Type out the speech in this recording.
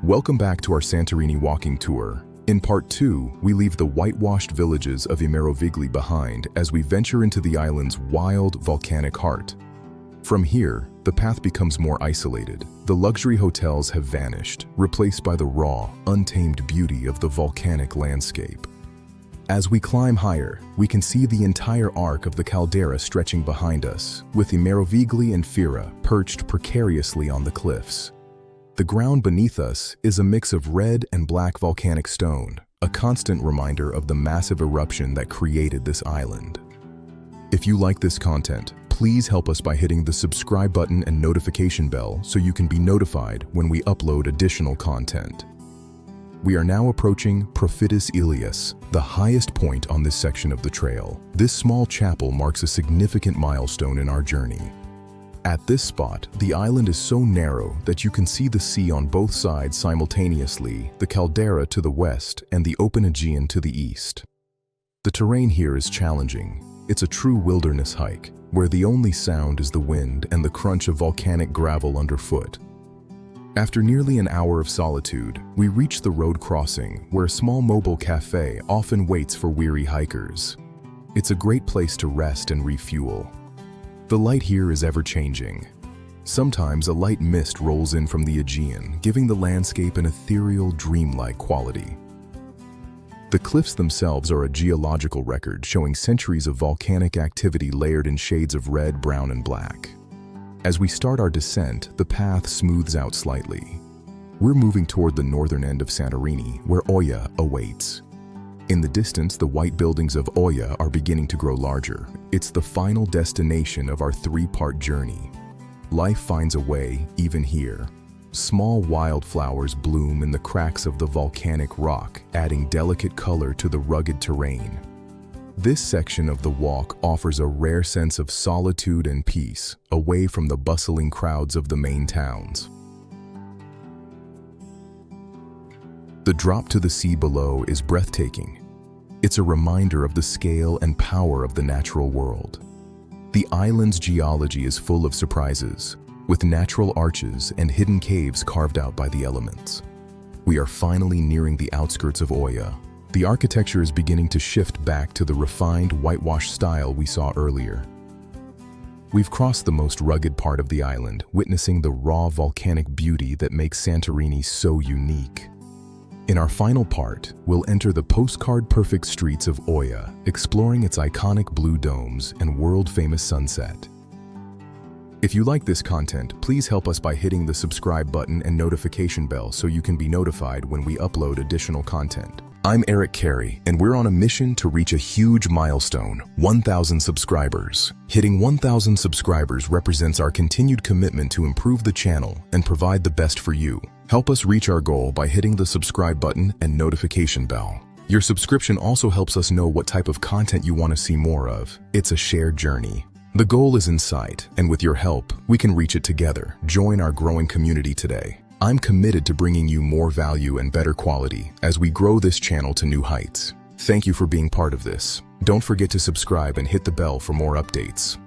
Welcome back to our Santorini Walking Tour. In part 2, we leave the whitewashed villages of Immersive behind as we venture into the island's wild, volcanic heart. From here, the path becomes more isolated. The luxury hotels have vanished, replaced by the raw, untamed beauty of the volcanic landscape. As we climb higher, we can see the entire arc of the caldera stretching behind us, with Immersive and Perissa perched precariously on the cliffs. The ground beneath us is a mix of red and black volcanic stone, a constant reminder of the massive eruption that created this island. If you like this content, please help us by hitting the subscribe button and notification bell so you can be notified when we upload additional content. We are now approaching Prophetess Elias, the highest point on this section of the trail. This small chapel marks a significant milestone in our journey. At this spot, the island is so narrow that you can see the sea on both sides simultaneously, the caldera to the west and the open Aegean to the east. The terrain here is challenging. It's a true wilderness hike, where the only sound is the wind and the crunch of volcanic gravel underfoot. After nearly an hour of solitude, we reach the road crossing, where a small mobile cafe often waits for weary hikers. It's a great place to rest and refuel. The light here is ever-changing. Sometimes a light mist rolls in from the Aegean, giving the landscape an ethereal, dreamlike quality. The cliffs themselves are a geological record showing centuries of volcanic activity layered in shades of red, brown, and black. As we start our descent, the path smooths out slightly. We're moving toward the northern end of Santorini, where Oya awaits. In the distance, the white buildings of Oya are beginning to grow larger. It's the final destination of our three-part journey. Life finds a way, even here. Small wildflowers bloom in the cracks of the volcanic rock, adding delicate color to the rugged terrain. This section of the walk offers a rare sense of solitude and peace, away from the bustling crowds of the main towns. The drop to the sea below is breathtaking. It's a reminder of the scale and power of the natural world. The island's geology is full of surprises, with natural arches and hidden caves carved out by the elements. We are finally nearing the outskirts of Oya. The architecture is beginning to shift back to the refined whitewash style we saw earlier. We've crossed the most rugged part of the island, witnessing the raw volcanic beauty that makes Santorini so unique. In our final part, we'll enter the postcard-perfect streets of Oya, exploring its iconic blue domes and world-famous sunset. If you like this content, please help us by hitting the subscribe button and notification bell so you can be notified when we upload additional content. I'm Eric Carey, and we're on a mission to reach a huge milestone, 1,000 subscribers. Hitting 1,000 subscribers represents our continued commitment to improve the channel and provide the best for you. Help us reach our goal by hitting the subscribe button and notification bell. Your subscription also helps us know what type of content you want to see more of. It's a shared journey. The goal is in sight, and with your help, we can reach it together. Join our growing community today. I'm committed to bringing you more value and better quality as we grow this channel to new heights. Thank you for being part of this. Don't forget to subscribe and hit the bell for more updates.